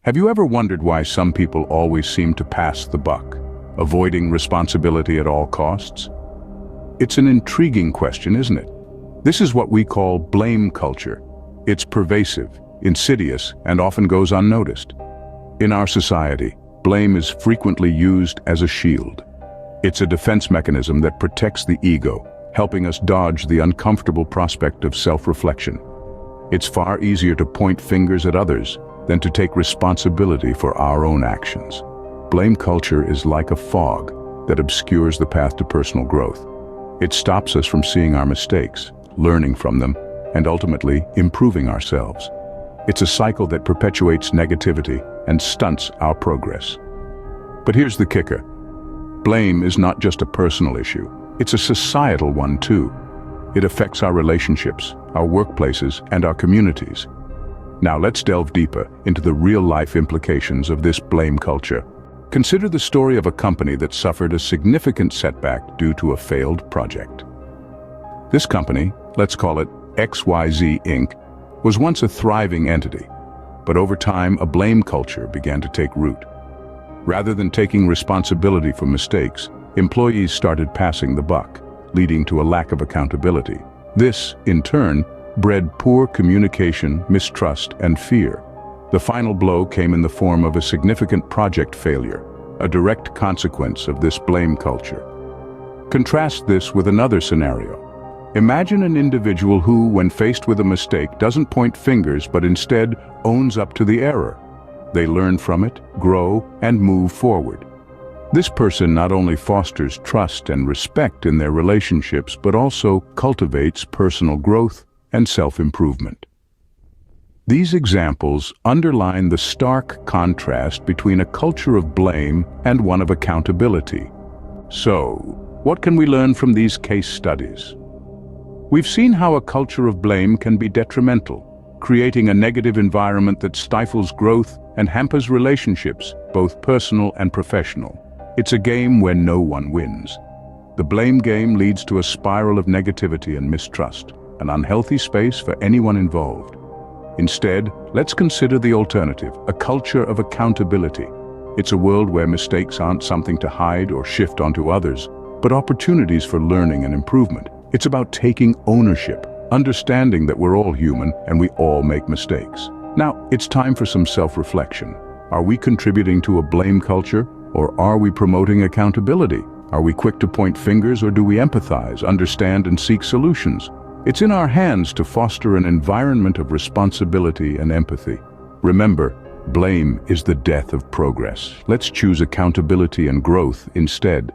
Have you ever wondered why some people always seem to pass the buck, avoiding responsibility at all costs? It's an intriguing question, isn't it? This is what we call blame culture. It's pervasive, insidious, and often goes unnoticed. In our society, blame is frequently used as a shield. It's a defense mechanism that protects the ego, helping us dodge the uncomfortable prospect of self-reflection. It's far easier to point fingers at others than to take responsibility for our own actions. Blame culture is like a fog that obscures the path to personal growth. It stops us from seeing our mistakes, learning from them, and ultimately improving ourselves. It's a cycle that perpetuates negativity and stunts our progress. But here's the kicker. Blame is not just a personal issue. It's a societal one too. It affects our relationships, our workplaces, and our communities. Now let's delve deeper into the real-life implications of this blame culture. Consider the story of a company that suffered a significant setback due to a failed project. This company, let's call it XYZ Inc., was once a thriving entity, but over time a blame culture began to take root. Rather than taking responsibility for mistakes, employees started passing the buck, leading to a lack of accountability. This, in turn, bred poor communication, mistrust, and fear. The final blow came in the form of a significant project failure, a direct consequence of this blame culture. Contrast this with another scenario. Imagine an individual who, when faced with a mistake, doesn't point fingers but instead owns up to the error. They learn from it, grow, and move forward. This person not only fosters trust and respect in their relationships, but also cultivates personal growth and self-improvement. These examples underline the stark contrast between a culture of blame and one of accountability. So, what can we learn from these case studies? We've seen how a culture of blame can be detrimental, creating a negative environment that stifles growth and hampers relationships, both personal and professional. It's a game where no one wins. The blame game leads to a spiral of negativity and mistrust, an unhealthy space for anyone involved. Instead, let's consider the alternative, a culture of accountability. It's a world where mistakes aren't something to hide or shift onto others, but opportunities for learning and improvement. It's about taking ownership, understanding that we're all human and we all make mistakes. Now, it's time for some self-reflection. Are we contributing to a blame culture, or are we promoting accountability? Are we quick to point fingers, or do we empathize, understand, and seek solutions? It's in our hands to foster an environment of responsibility and empathy. Remember, blame is the death of progress. Let's choose accountability and growth instead.